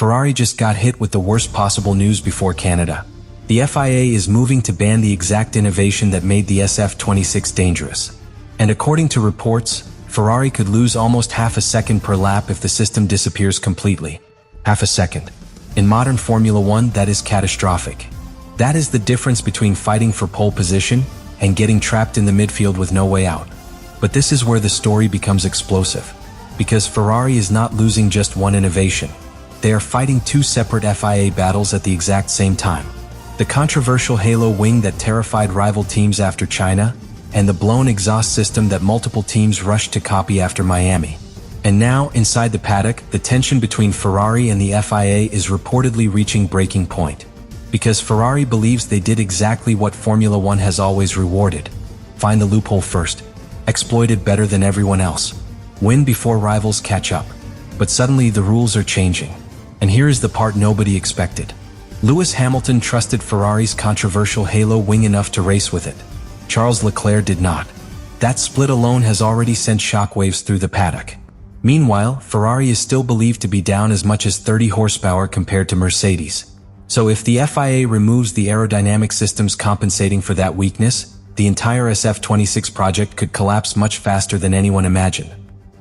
Ferrari just got hit with the worst possible news before Canada. The FIA is moving to ban the exact innovation that made the SF26 dangerous. And according to reports, Ferrari could lose almost half a second per lap if the system disappears completely. Half a second. In modern Formula One, that is catastrophic. That is the difference between fighting for pole position and getting trapped in the midfield with no way out. But this is where the story becomes explosive. Because Ferrari is not losing just one innovation. They are fighting two separate FIA battles at the exact same time. The controversial halo wing that terrified rival teams after China, and the blown exhaust system that multiple teams rushed to copy after Miami. And now, inside the paddock, the tension between Ferrari and the FIA is reportedly reaching breaking point. Because Ferrari believes they did exactly what Formula One has always rewarded. Find the loophole first. Exploit it better than everyone else. Win before rivals catch up. But suddenly the rules are changing. And here is the part nobody expected. Lewis Hamilton trusted Ferrari's controversial halo wing enough to race with it. Charles Leclerc did not. That split alone has already sent shockwaves through the paddock. Meanwhile, Ferrari is still believed to be down as much as 30 horsepower compared to Mercedes. So if the FIA removes the aerodynamic systems compensating for that weakness, the entire SF26 project could collapse much faster than anyone imagined.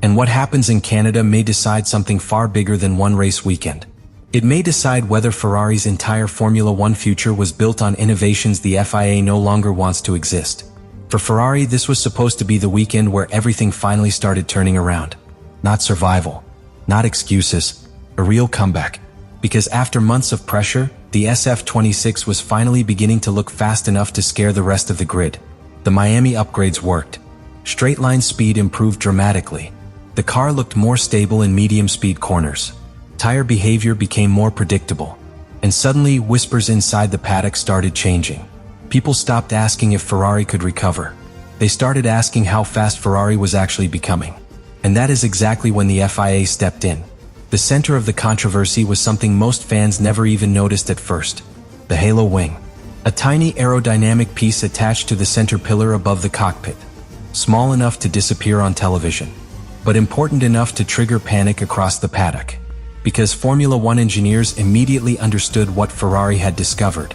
And what happens in Canada may decide something far bigger than one race weekend. It may decide whether Ferrari's entire Formula One future was built on innovations the FIA no longer wants to exist. For Ferrari, this was supposed to be the weekend where everything finally started turning around. Not survival, not excuses, a real comeback. Because after months of pressure, the SF26 was finally beginning to look fast enough to scare the rest of the grid. The Miami upgrades worked. Straight line speed improved dramatically. The car looked more stable in medium speed corners. Tire behavior became more predictable. And suddenly, whispers inside the paddock started changing. People stopped asking if Ferrari could recover. They started asking how fast Ferrari was actually becoming. And that is exactly when the FIA stepped in. The center of the controversy was something most fans never even noticed at first. The halo wing. A tiny aerodynamic piece attached to the center pillar above the cockpit. Small enough to disappear on television. But important enough to trigger panic across the paddock. Because Formula One engineers immediately understood what Ferrari had discovered.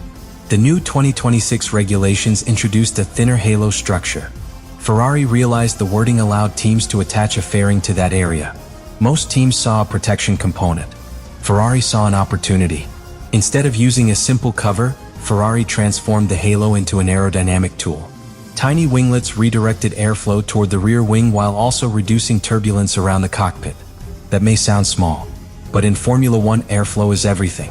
The new 2026 regulations introduced a thinner halo structure. Ferrari realized the wording allowed teams to attach a fairing to that area. Most teams saw a protection component. Ferrari saw an opportunity. Instead of using a simple cover, Ferrari transformed the halo into an aerodynamic tool. Tiny winglets redirected airflow toward the rear wing while also reducing turbulence around the cockpit. That may sound small, but in Formula One, airflow is everything.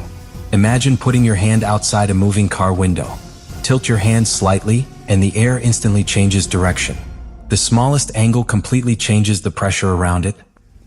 Imagine putting your hand outside a moving car window. Tilt your hand slightly, and the air instantly changes direction. The smallest angle completely changes the pressure around it.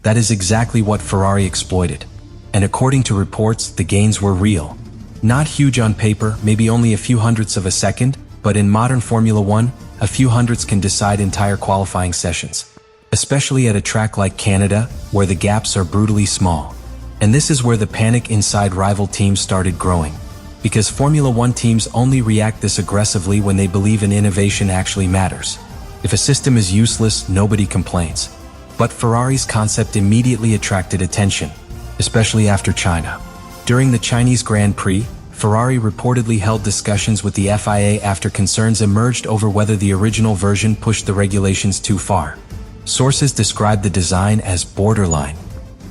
That is exactly what Ferrari exploited. And according to reports, the gains were real. Not huge on paper, maybe only a few hundredths of a second, but in modern Formula One, a few hundredths can decide entire qualifying sessions. Especially at a track like Canada, where the gaps are brutally small. And this is where the panic inside rival teams started growing. Because Formula One teams only react this aggressively when they believe an innovation actually matters. If a system is useless, nobody complains. But Ferrari's concept immediately attracted attention, especially after China. During the Chinese Grand Prix, Ferrari reportedly held discussions with the FIA after concerns emerged over whether the original version pushed the regulations too far. Sources described the design as borderline.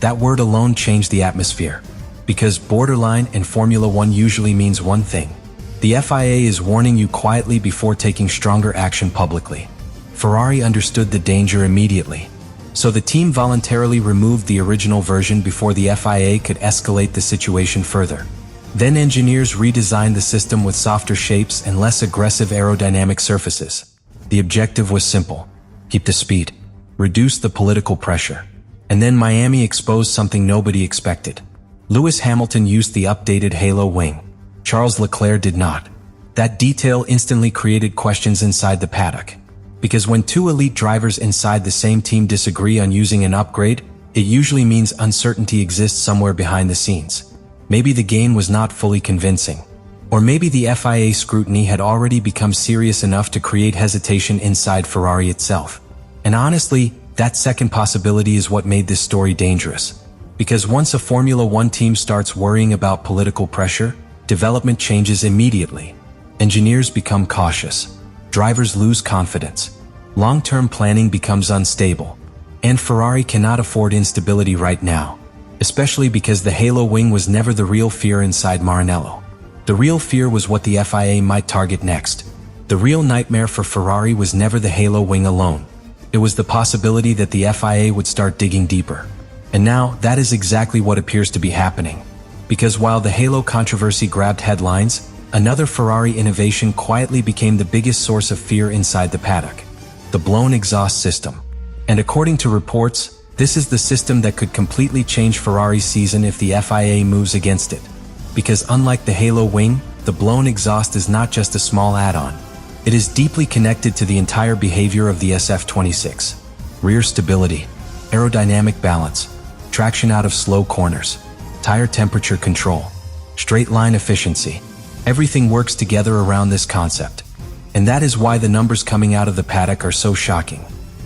That word alone changed the atmosphere. Because borderline in Formula One usually means one thing. The FIA is warning you quietly before taking stronger action publicly. Ferrari understood the danger immediately. So the team voluntarily removed the original version before the FIA could escalate the situation further. Then engineers redesigned the system with softer shapes and less aggressive aerodynamic surfaces. The objective was simple. Keep the speed. Reduce the political pressure. And then Miami exposed something nobody expected. Lewis Hamilton used the updated halo wing. Charles Leclerc did not. That detail instantly created questions inside the paddock. Because when two elite drivers inside the same team disagree on using an upgrade, it usually means uncertainty exists somewhere behind the scenes. Maybe the gain was not fully convincing. Or maybe the FIA scrutiny had already become serious enough to create hesitation inside Ferrari itself. And honestly, that second possibility is what made this story dangerous. Because once a Formula One team starts worrying about political pressure, development changes immediately. Engineers become cautious. Drivers lose confidence. Long-term planning becomes unstable. And Ferrari cannot afford instability right now, especially because the halo wing was never the real fear inside Maranello. The real fear was what the FIA might target next. The real nightmare for Ferrari was never the halo wing alone. It was the possibility that the FIA would start digging deeper. And now, that is exactly what appears to be happening. Because while the halo controversy grabbed headlines, another Ferrari innovation quietly became the biggest source of fear inside the paddock: the blown exhaust system. And according to reports, this is the system that could completely change Ferrari's season if the FIA moves against it. Because unlike the halo wing, the blown exhaust is not just a small add-on. It is deeply connected to the entire behavior of the SF26. Rear stability, aerodynamic balance, traction out of slow corners, tire temperature control, straight line efficiency. Everything works together around this concept. And that is why the numbers coming out of the paddock are so shocking.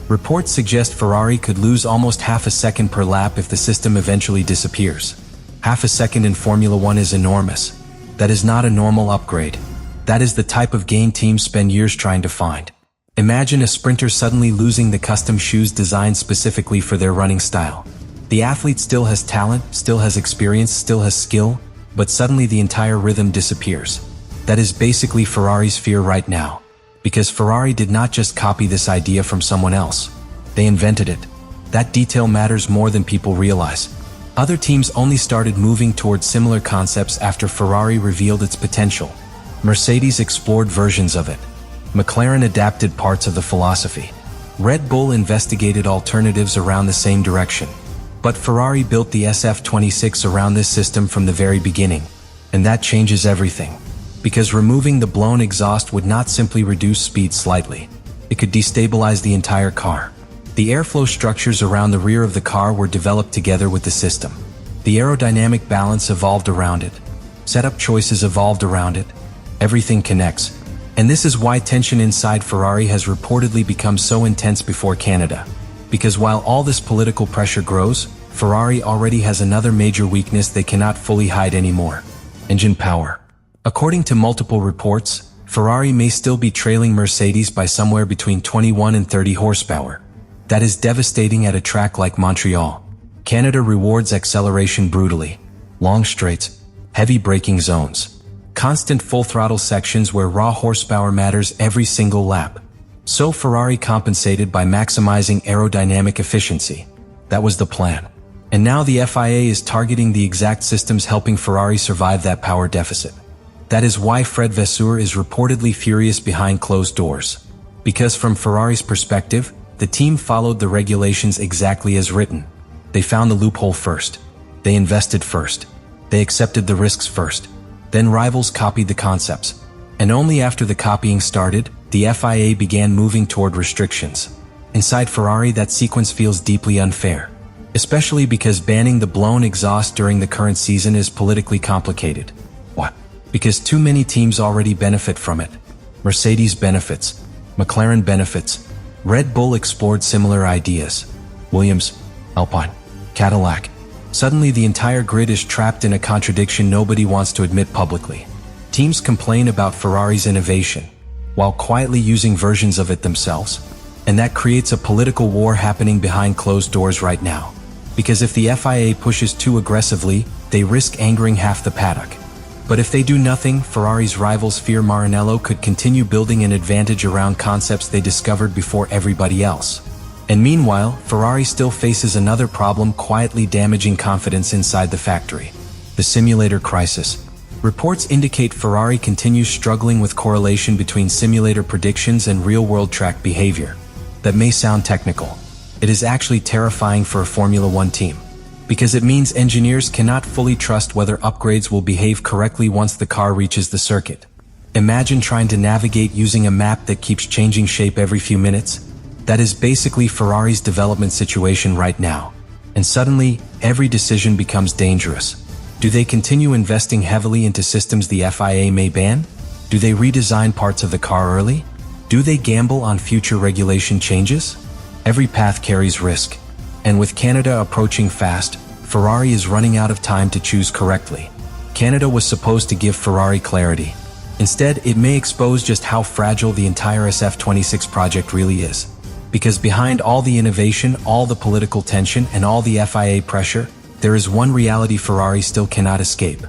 Reports suggest Ferrari could lose almost half a second per lap if the system eventually disappears. Half a second in Formula One is enormous. That is not a normal upgrade. That is the type of gain teams spend years trying to find. Imagine a sprinter suddenly losing the custom shoes designed specifically for their running style. The athlete still has talent, still has experience, still has skill, but suddenly the entire rhythm disappears. That is basically Ferrari's fear right now. Because Ferrari did not just copy this idea from someone else. They invented it. That detail matters more than people realize. Other teams only started moving towards similar concepts after Ferrari revealed its potential. Mercedes explored versions of it. McLaren adapted parts of the philosophy. Red Bull investigated alternatives around the same direction. But Ferrari built the SF26 around this system from the very beginning. And that changes everything. Because removing the blown exhaust would not simply reduce speed slightly. It could destabilize the entire car. The airflow structures around the rear of the car were developed together with the system. The aerodynamic balance evolved around it. Setup choices evolved around it. Everything connects. And this is why tension inside Ferrari has reportedly become so intense before Canada. Because while all this political pressure grows, Ferrari already has another major weakness they cannot fully hide anymore: engine power. According to multiple reports, Ferrari may still be trailing Mercedes by somewhere between 21 and 30 horsepower. That is devastating at a track like Montreal. Canada rewards acceleration brutally. Long straights, heavy braking zones, constant full throttle sections where raw horsepower matters every single lap. So Ferrari compensated by maximizing aerodynamic efficiency. That was the plan. And now the FIA is targeting the exact systems helping Ferrari survive that power deficit. That is why Fred Vasseur is reportedly furious behind closed doors. Because from Ferrari's perspective, the team followed the regulations exactly as written. They found the loophole first. They invested first. They accepted the risks first. Then rivals copied the concepts. And only after the copying started, the FIA began moving toward restrictions. Inside Ferrari, that sequence feels deeply unfair. Especially because banning the blown exhaust during the current season is politically complicated. What? Because too many teams already benefit from it. Mercedes benefits. McLaren benefits. Red Bull explored similar ideas. Williams, Alpine, Cadillac. Suddenly the entire grid is trapped in a contradiction nobody wants to admit publicly. Teams complain about Ferrari's innovation, while quietly using versions of it themselves. And that creates a political war happening behind closed doors right now. Because if the FIA pushes too aggressively, they risk angering half the paddock. But if they do nothing, Ferrari's rivals fear Maranello could continue building an advantage around concepts they discovered before everybody else. And meanwhile, Ferrari still faces another problem quietly damaging confidence inside the factory: the simulator crisis. Reports indicate Ferrari continues struggling with correlation between simulator predictions and real-world track behavior. That may sound technical. It is actually terrifying for a Formula One team. Because it means engineers cannot fully trust whether upgrades will behave correctly once the car reaches the circuit. Imagine trying to navigate using a map that keeps changing shape every few minutes. That is basically Ferrari's development situation right now. And suddenly, every decision becomes dangerous. Do they continue investing heavily into systems the FIA may ban? Do they redesign parts of the car early? Do they gamble on future regulation changes? Every path carries risk. And with Canada approaching fast, Ferrari is running out of time to choose correctly. Canada was supposed to give Ferrari clarity. Instead, it may expose just how fragile the entire SF26 project really is. Because behind all the innovation, all the political tension, and all the FIA pressure, there is one reality Ferrari still cannot escape.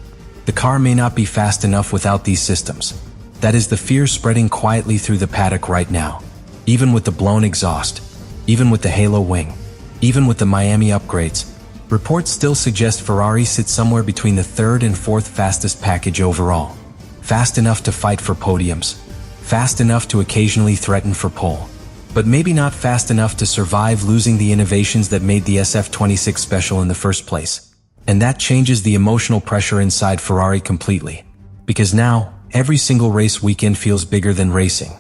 The car may not be fast enough without these systems. That is the fear spreading quietly through the paddock right now. Even with the blown exhaust, even with the halo wing, even with the Miami upgrades, reports still suggest Ferrari sits somewhere between the third and fourth fastest package overall. Fast enough to fight for podiums, fast enough to occasionally threaten for pole, but maybe not fast enough to survive losing the innovations that made the SF26 special in the first place. And that changes the emotional pressure inside Ferrari completely. Because now, every single race weekend feels bigger than racing.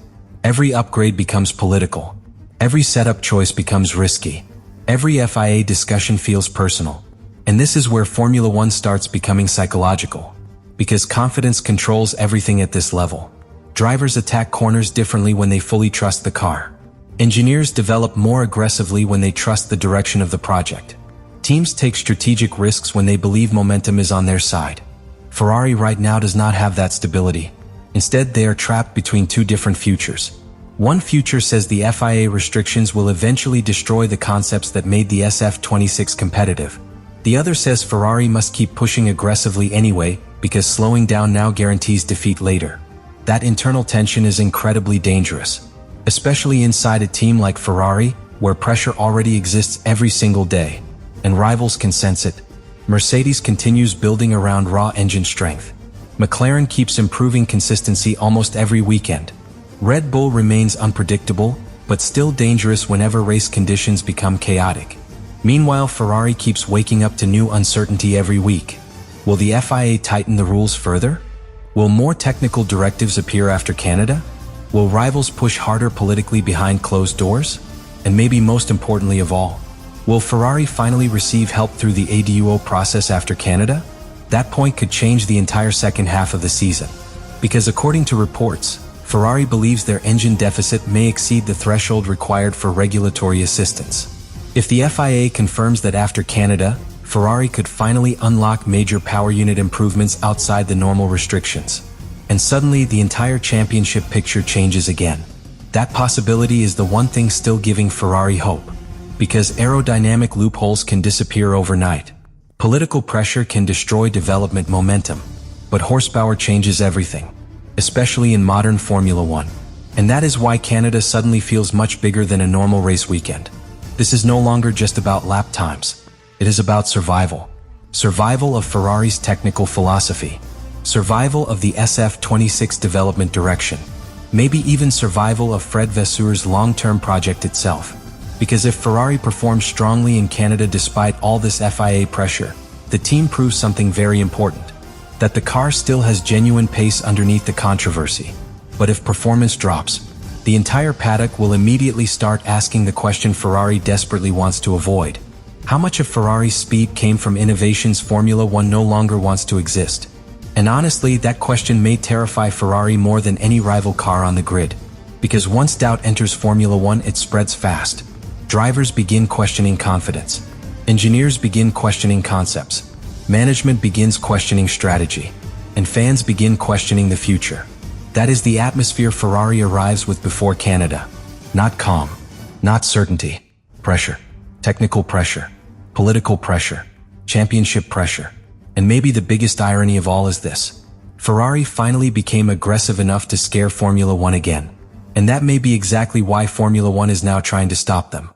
Every upgrade becomes political. Every setup choice becomes risky. Every FIA discussion feels personal. And this is where Formula One starts becoming psychological. Because confidence controls everything at this level. Drivers attack corners differently when they fully trust the car. Engineers develop more aggressively when they trust the direction of the project. Teams take strategic risks when they believe momentum is on their side. Ferrari right now does not have that stability. Instead, they are trapped between two different futures. One future says the FIA restrictions will eventually destroy the concepts that made the SF26 competitive. The other says Ferrari must keep pushing aggressively anyway, because slowing down now guarantees defeat later. That internal tension is incredibly dangerous, especially inside a team like Ferrari, where pressure already exists every single day, and rivals can sense it. Mercedes continues building around raw engine strength. McLaren keeps improving consistency almost every weekend. Red Bull remains unpredictable, but still dangerous whenever race conditions become chaotic. Meanwhile, Ferrari keeps waking up to new uncertainty every week. Will the FIA tighten the rules further? Will more technical directives appear after Canada? Will rivals push harder politically behind closed doors? And maybe most importantly of all, will Ferrari finally receive help through the ADUO process after Canada? That point could change the entire second half of the season. Because according to reports, Ferrari believes their engine deficit may exceed the threshold required for regulatory assistance. If the FIA confirms that after Canada, Ferrari could finally unlock major power unit improvements outside the normal restrictions, and suddenly the entire championship picture changes again. That possibility is the one thing still giving Ferrari hope. Because aerodynamic loopholes can disappear overnight. Political pressure can destroy development momentum. But horsepower changes everything, especially in modern Formula One. And that is why Canada suddenly feels much bigger than a normal race weekend. This is no longer just about lap times. It is about survival. Survival of Ferrari's technical philosophy. Survival of the SF26 development direction. Maybe even survival of Fred Vasseur's long-term project itself. Because if Ferrari performs strongly in Canada despite all this FIA pressure, the team proves something very important. That the car still has genuine pace underneath the controversy. But if performance drops, the entire paddock will immediately start asking the question Ferrari desperately wants to avoid. How much of Ferrari's speed came from innovations Formula One no longer wants to exist? And honestly, that question may terrify Ferrari more than any rival car on the grid. Because once doubt enters Formula One, it spreads fast. Drivers begin questioning confidence. Engineers begin questioning concepts. Management begins questioning strategy. And fans begin questioning the future. That is the atmosphere Ferrari arrives with before Canada. Not calm. Not certainty. Pressure. Technical pressure. Political pressure. Championship pressure. And maybe the biggest irony of all is this. Ferrari finally became aggressive enough to scare Formula One again. And that may be exactly why Formula One is now trying to stop them.